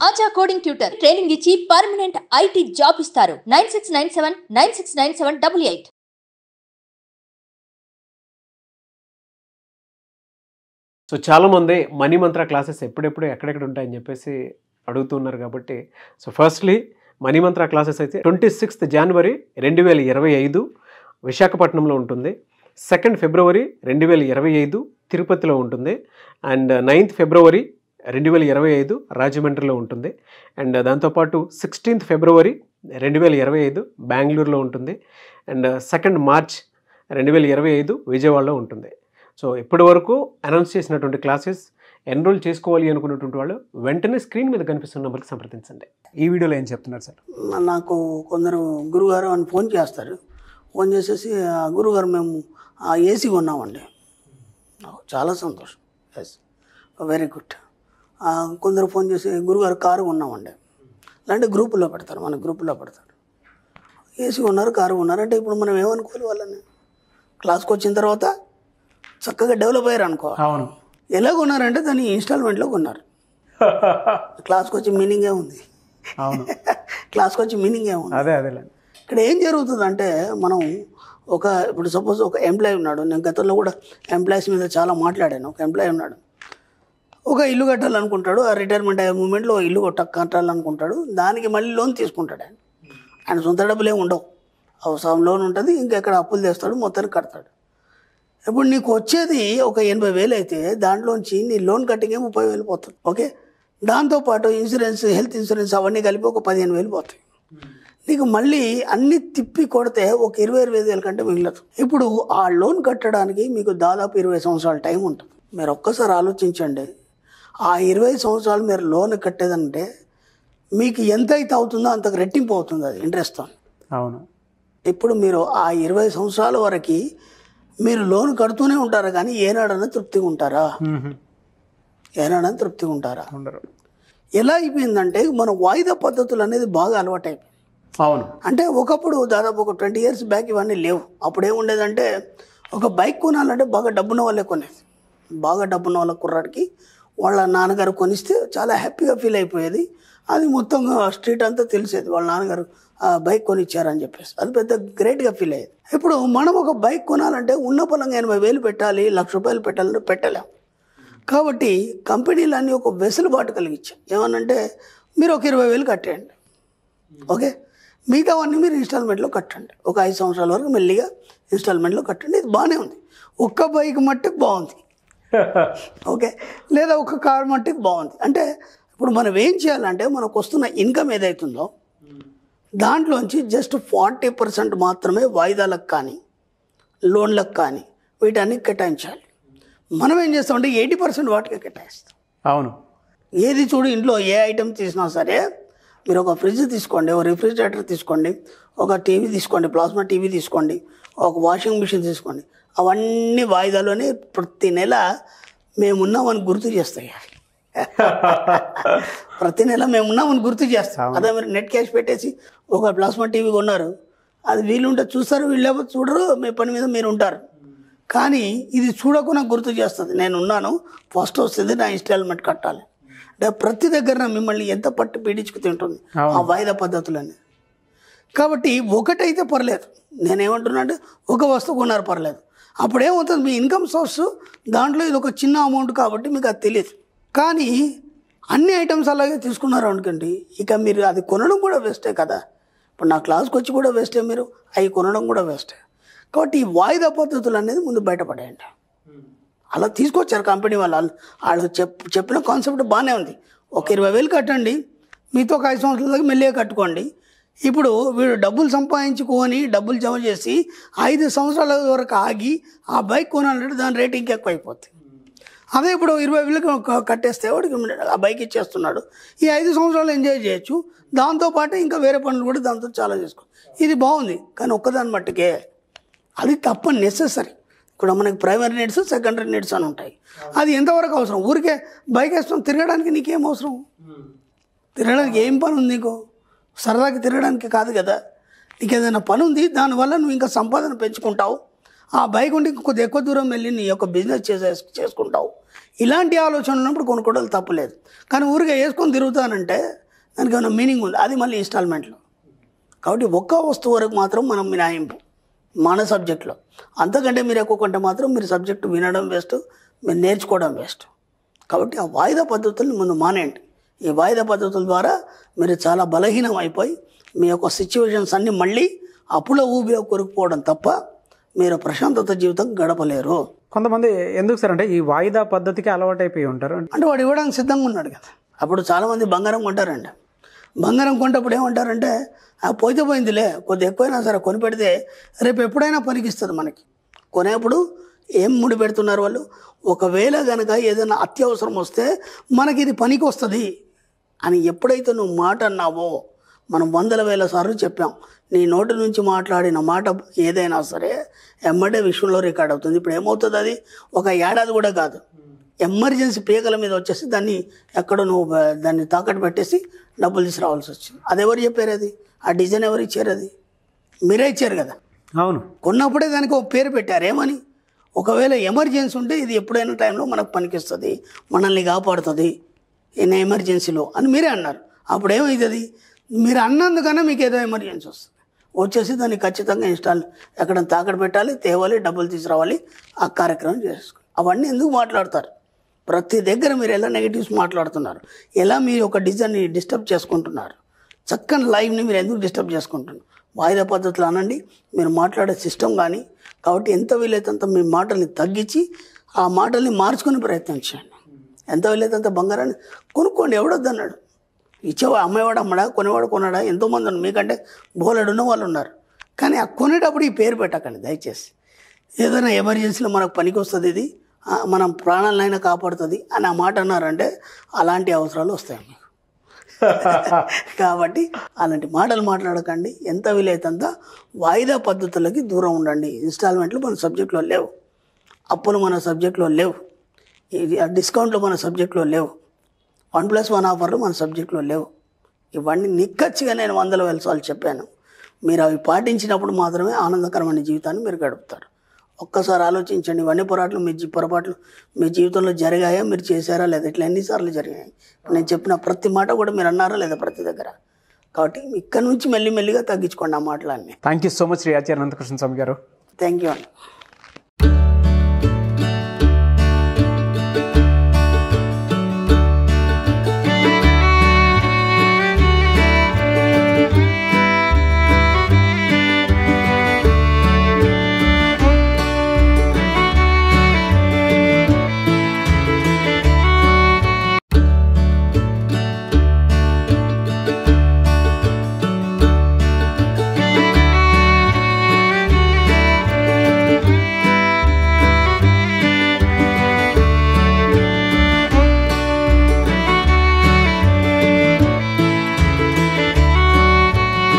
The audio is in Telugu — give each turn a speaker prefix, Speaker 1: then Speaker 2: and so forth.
Speaker 1: ఆచా కోడింగ్ ట్యూటర్ ట్రైనింగ్ ఇచ్చి పర్మనెంట్ IT జాబ్ ఇస్తారు. 9697969788.
Speaker 2: సో చాలామంది మనీ మంత్ర క్లాసెస్ ఎప్పుడెప్పుడు ఎక్కడెక్కడ ఉంటాయని చెప్పేసి అడుగుతున్నారు కాబట్టి సో ఫస్ట్లీ మనీ మంత్ర క్లాసెస్ అయితే 26th January 2025 విశాఖపట్నంలో ఉంటుంది. 2nd February 2025 తిరుపతిలో ఉంటుంది. అండ్ 9th February 2025 రాజమండ్రిలో ఉంటుంది. అండ్ దాంతోపాటు 16th February 2025 బెంగళూరులో ఉంటుంది. అండ్ 2nd March 2025 విజయవాడలో ఉంటుంది. సో ఇప్పటి వరకు అనౌన్స్ చేసినటువంటి క్లాసెస్ ఎన్రోల్ చేసుకోవాలి అనుకున్నటువంటి వాళ్ళు వెంటనే స్క్రీన్ మీద కనిపిస్తున్న నెంబర్కి సంప్రదించండి. ఈ వీడియోలో ఏం చెప్తున్నారు సార్?
Speaker 3: నాకు కొందరు గురుగారు అని ఫోన్ చేస్తారు. ఫోన్ చేసేసి గురుగారు మేము ఏసీ కొన్నామండి. చాలా సంతోషం, ఎస్ వెరీ గుడ్. కొందరు ఫోన్ చేసి గురుగారు కారు కొన్నామండి. అలాంటి గ్రూపుల్లో పెడతారు, మన గ్రూపుల్లో పెడతారు. ఏసీ కొన్నారు, కారు కొన్నారు అంటే ఇప్పుడు మనం ఏమనుకోవాలి? వాళ్ళని క్లాస్కి వచ్చిన తర్వాత చక్కగా డెవలప్ అయ్యారు అనుకో.
Speaker 2: అవును.
Speaker 3: ఎలా కొన్నారంటే దాన్ని ఇన్స్టాల్మెంట్లో కొన్నారు. క్లాస్కి వచ్చి మీనింగే ఉంది.
Speaker 2: అవును,
Speaker 3: క్లాస్కి వచ్చి మీనింగే ఉంది.
Speaker 2: అదే
Speaker 3: ఇక్కడ ఏం జరుగుతుందంటే మనం ఇప్పుడు సపోజ్ ఒక ఎంప్లాయీ ఉన్నాడు. నేను గతంలో కూడా ఎంప్లాయీస్ మీద చాలా మాట్లాడాను. ఒక ఎంప్లాయీ ఉన్నాడు, ఒక ఇల్లు కట్టాలనుకుంటాడు. ఆ రిటైర్మెంట్ అయ్యే మూమెంట్లో ఇల్లు కట్టాలనుకుంటాడు. దానికి మళ్ళీ లోన్ తీసుకుంటాడు. ఆయన సొంత డబ్బులు ఏమి ఉండవు, అవసరం లోన్ ఉంటుంది. ఇంకెక్కడ అప్పులు తెస్తాడు, మొత్తానికి కడతాడు. ఇప్పుడు నీకు వచ్చేది ఒక 80,000 అయితే దాంట్లోంచి నీ లోన్ కట్టింగే 30,000 పోతుంది. ఓకే, దాంతోపాటు ఇన్సూరెన్స్, హెల్త్ ఇన్సూరెన్స్ అవన్నీ కలిపి ఒక 15,000 పోతాయి. నీకు మళ్ళీ అన్ని తిప్పి కొడితే ఒక 20,000 కంటే మిగలదు. ఇప్పుడు ఆ లోన్ కట్టడానికి మీకు దాదాపు 20 సంవత్సరాల టైం ఉంటుంది. మీరు ఒక్కసారి ఆలోచించండి. ఆ 20 సంవత్సరాలు మీరు లోన్ కట్టేదంటే మీకు ఎంత అయితే అవుతుందో అంతకు రెట్టింపు అవుతుంది అది ఇంట్రెస్ట్.
Speaker 2: అవును.
Speaker 3: ఇప్పుడు మీరు ఆ 20 సంవత్సరాల వరకు మీరు లోన్ కడుతూనే ఉంటారా, కానీ ఏనాడన్నా తృప్తిగా ఉంటారా? ఏనాడన్నా తృప్తిగా ఉంటారా?
Speaker 2: ఉండరు.
Speaker 3: ఎలా అయిపోయిందంటే మన వాయిదా పద్ధతులు అనేది బాగా అలవాటైపోయింది.
Speaker 2: అవును.
Speaker 3: అంటే ఒకప్పుడు దాదాపు ఒక 20 years బ్యాక్ ఇవన్నీ లేవు. అప్పుడు ఏముండేదంటే ఒక బైక్ కొనాలంటే బాగా డబ్బున్న వాళ్ళే కొనేది. బాగా డబ్బున్న వాళ్ళ కుర్రాడికి వాళ్ళ నాన్నగారు కొనిస్తే చాలా హ్యాపీగా ఫీల్ అయిపోయేది. అది మొత్తం స్ట్రీట్ అంతా తెలిసేది, వాళ్ళ నాన్నగారు బైక్ కొనిచ్చారని చెప్పేసి. అది పెద్ద గ్రేట్గా ఫీల్ అయ్యేది. ఇప్పుడు మనం ఒక బైక్ కొనాలంటే ఉన్న పొలంగా 80,000 పెట్టాలి, ₹1,00,000 పెట్టాలంటే పెట్టలేం. కాబట్టి కంపెనీలన్నీ ఒక వెసులుబాటు కలిగించాయి. ఏమనంటే మీరు ఒక 20,000 కట్టేయండి, ఓకే, మిగతావన్నీ మీరు ఇన్స్టాల్మెంట్లో కట్టండి. ఒక 5 సంవత్సరాల వరకు మెల్లిగా ఇన్స్టాల్మెంట్లో కట్టండి. ఇది బాగానే ఉంది. ఒక్క బైక్ మట్టుకు బాగుంది, ఓకే, లేదా ఒక కార్ మట్టుకు బాగుంది. అంటే ఇప్పుడు మనం ఏం చేయాలంటే మనకు వస్తున్న ఇన్కమ్ ఏదైతుందో దాంట్లోంచి జస్ట్ 40% మాత్రమే వాయిదాలకు కానీ లోన్లకు కానీ వీటన్ని కేటాయించాలి. మనం ఏం చేస్తామంటే 80% వాటికే కేటాయిస్తాం.
Speaker 2: అవును.
Speaker 3: ఏది చూడు, ఇంట్లో ఏ ఐటెం తీసినా సరే మీరు ఒక ఫ్రిడ్జ్ తీసుకోండి, ఒక రిఫ్రిజిరేటర్ తీసుకోండి, ఒక టీవీ తీసుకోండి, ప్లాస్మా టీవీ తీసుకోండి, ఒక వాషింగ్ మిషన్ తీసుకోండి, అవన్నీ వాయిదాలోనే ప్రతి నెల మేమున్నామని గుర్తు చేస్తాయి. ప్రతి నెల మేమున్నామని గుర్తు చేస్తాం. అదే మీరు నెట్ క్యాష్ పెట్టేసి ఒక ప్లాస్మా టీవీ కొన్నారు, అది వీళ్ళుంటే చూస్తారు, వీళ్ళు చూడరు, మీ పని మీద మీరు ఉంటారు. కానీ ఇది చూడకుండా గుర్తు చేస్తుంది, నేను ఉన్నాను, ఫస్ట్ వస్తుంది, నా ఇన్స్టాల్మెంట్ కట్టాలి. అంటే ప్రతి దగ్గర మిమ్మల్ని ఎంత పట్టు పీడించుకు తింటుంది ఆ వాయిదా పద్ధతులన్నీ. కాబట్టి ఒకటైతే పర్లేదు, నేనేమంటున్నా అంటే ఒక వస్తువు కొన్నారు పర్లేదు. అప్పుడు ఏమవుతుంది, మీ ఇన్కమ్ సోర్స్ దాంట్లో ఇది ఒక చిన్న అమౌంట్ కాబట్టి మీకు అది తెలియదు. కానీ అన్ని ఐటమ్స్ అలాగే తీసుకున్నారు అనుకోండి, ఇక మీరు అది కొనడం కూడా వేస్టే కదా. ఇప్పుడు నా క్లాస్కి వచ్చి కూడా వేస్టే, మీరు అవి కొనడం కూడా వేస్టే. కాబట్టి ఈ వాయిదా పద్ధతులు అనేది ముందు బయటపడేయండి. అలా తీసుకొచ్చారు కంపెనీ వాళ్ళు చెప్పిన కాన్సెప్ట్ బాగానే ఉంది. ఒక 20,000 కట్టండి, మీతో ఒక 5 సంవత్సరాల దాకా మెల్లిగా కట్టుకోండి. ఇప్పుడు వీడు డబ్బులు సంపాదించుకొని డబ్బులు జమ చేసి 5 సంవత్సరాల వరకు ఆగి ఆ బైక్ కొనాలంటే దాని రేట్ ఇంకెక్కువ అయిపోతుంది. అదే ఇప్పుడు 20,000 కట్టేస్తే వాడికి ఆ బైక్ ఇచ్చేస్తున్నాడు. ఈ 5 సంవత్సరాలు ఎంజాయ్ చేయొచ్చు, దాంతోపాటు ఇంకా వేరే పనులు కూడా దాంతో చాలా చేసుకో. ఇది బాగుంది. కానీ ఒక్కదాని మట్టుకే అది తప్ప నెసెసరీ. ఇక్కడ మనకి ప్రైమరీ నీడ్స్, సెకండరీ నీడ్స్ అని ఉంటాయి. అది ఎంతవరకు అవసరం? ఊరికే బైక్ వేస్తాం, తిరగడానికి నీకేం అవసరం? తిరగడానికి ఏం పని ఉంది నీకు? సరదాకి తిరగడానికి కాదు కదా. నీకు ఏదైనా పని ఉంది, దానివల్ల నువ్వు ఇంకా సంపాదన పెంచుకుంటావు. ఆ బైక్ ఉంటే కొద్దిగా ఎక్కువ దూరం వెళ్ళి నీ యొక్క బిజినెస్ చేసుకుంటావు. ఇలాంటి ఆలోచన ఉన్నప్పుడు కొనుక్కోవడం తప్పులేదు. కానీ ఊరిగా వేసుకొని తిరుగుతానంటే దానికి ఏమైనా మీనింగ్ ఉంది, అది మళ్ళీ ఇన్స్టాల్మెంట్లో. కాబట్టి ఒక్క వస్తువు వరకు మాత్రం మనం మినహాయింపు మన సబ్జెక్ట్లో. అంతకంటే మీరు ఎక్కువ కొంటే మాత్రం మీరు సబ్జెక్టు వినడం వేస్ట్, మీరు నేర్చుకోవడం వేస్ట్. కాబట్టి ఆ వాయిదా పద్ధతుల్ని ముందు మానేయండి. ఈ వాయిదా పద్ధతుల ద్వారా మీరు చాలా బలహీనం అయిపోయి మీ యొక్క సిచ్యువేషన్స్ అన్నీ మళ్ళీ అప్పుల ఊబిలో కొరుకుపోవడం తప్ప మీరు ప్రశాంతత జీవితం గడపలేరు.
Speaker 4: కొంతమంది ఎందుకు సార్ అంటే ఈ వాయిదా పద్ధతికి అలవాటు అయిపోయి ఉంటారు.
Speaker 3: అంటే వాడు ఇవ్వడానికి సిద్ధంగా ఉన్నాడు కదా. అప్పుడు చాలామంది బంగారం కొంటారండి. బంగారం కొంటప్పుడు ఏమంటారంటే పోతే పోయిందిలే, కొద్దిగా ఎక్కువైనా సరే కొని పెడితే రేపు ఎప్పుడైనా పనికిస్తుంది మనకి. కొనేప్పుడు ఏం ముడి పెడుతున్నారు వాళ్ళు, ఒకవేళ కనుక ఏదైనా అత్యవసరం వస్తే మనకి ఇది పనికి వస్తుంది అని ఎప్పుడైతే నువ్వు మాట అన్నావో, మనం 100,000 సార్లు చెప్పాం, నీ నోటి నుంచి మాట్లాడిన మాట ఏదైనా సరే ఎమ్మడే విషయంలో రికార్డ్ అవుతుంది. ఇప్పుడు ఏమవుతుంది, అది ఒక ఏడాది కూడా కాదు, ఎమర్జెన్సీ పీకల మీద వచ్చేసి దాన్ని ఎక్కడో నువ్వు దాన్ని తాకట్టు పెట్టేసి డబ్బులు తీసుకురావాల్సి వచ్చింది. అది ఎవరు చెప్పారు, అది ఆ డిజైన్ ఎవరు ఇచ్చారు, అది మీరే ఇచ్చారు కదా.
Speaker 4: అవును,
Speaker 3: కొన్నప్పుడే దానికి ఒక పేరు పెట్టారు ఏమని, ఒకవేళ ఎమర్జెన్సీ ఉంటే ఇది ఎప్పుడైనా టైంలో మనకు పనికిస్తుంది, మనల్ని కాపాడుతుంది ఇన్ ఎమర్జెన్సీలో అని మీరే అన్నారు. అప్పుడు ఏమవుతుంది, మీరు అన్నందుకన్నా మీకు ఏదో ఎమర్జెన్సీ వస్తుంది, వచ్చేసి దాన్ని ఖచ్చితంగా ఎక్కడ తాకట్టు పెట్టాలి, తేవాలి, డబ్బులు తీసుకురావాలి, ఆ కార్యక్రమం చేసుకోవాలి. అవన్నీ ఎందుకు మాట్లాడతారు? ప్రతి దగ్గర మీరు ఎలా నెగిటివ్స్ మాట్లాడుతున్నారు, ఎలా మీరు ఒక డిజైన్ని డిస్టర్బ్ చేసుకుంటున్నారు, చక్కని లైఫ్ని మీరు ఎందుకు డిస్టర్బ్ చేసుకుంటున్నారు? వాయిదా పద్ధతులు అనండి, మీరు మాట్లాడే సిస్టమ్ కానీ. కాబట్టి ఎంత వీలైతే అంత మీ మాటల్ని తగ్గించి ఆ మాటల్ని మార్చుకునే ప్రయత్నం చేయండి. ఎంత వీలైతే అంత బంగారాన్ని కొనుక్కోండి, ఎవడొద్దన్నాడు. ఇచ్చేవాడు అమ్మేవాడు అమ్మడా, కొనేవాడు కొన్నాడా, ఎంతోమంది ఉన్నారు, మీకంటే బోలెడున్న వాళ్ళు ఉన్నారు. కానీ ఆ కొనేటప్పుడు ఈ పేరు పెట్టకండి దయచేసి. ఏదైనా ఎమర్జెన్సీలో మనకు పనికి వస్తుంది, ఇది మనం ప్రాణాలనైనా కాపాడుతుంది అని ఆ మాట అన్నారంటే అలాంటి అవసరాలు వస్తాయి మీకు. కాబట్టి అలాంటి మాటలు మాట్లాడకండి. ఎంత వీలైతే అంత వాయిదా పద్ధతులకి దూరం ఉండండి. ఇన్స్టాల్మెంట్లు మన సబ్జెక్టులో లేవు, అప్పులు మన సబ్జెక్టులో లేవు, డిస్కౌంట్లు మన సబ్జెక్టులో లేవు, 1+1 ఆఫర్లు మన సబ్జెక్టులో లేవు. ఇవన్నీ నిక్కచ్చిగా నేను 100,000 సార్లు చెప్పాను. మీరు అవి పాటించినప్పుడు మాత్రమే ఆనందకరమైన జీవితాన్ని మీరు గడుపుతారు. ఒక్కసారి ఆలోచించండి, ఇవన్నీ పొరపాట్లు మీ జీవితంలో జరిగాయా, మీరు చేశారా లేదా, ఇట్లా ఎన్నిసార్లు జరిగాయి? నేను చెప్పిన ప్రతి మాట కూడా మీరు అన్నారా లేదా ప్రతి దగ్గర? కాబట్టి ఇక్కడ నుంచి మెల్లిమెల్లిగా తగ్గించుకోండి ఆ మాటలన్నీ.
Speaker 4: Thank you so much Shri Acharya Anantakrishna Swami గారు.
Speaker 3: థ్యాంక్ యూ అండి.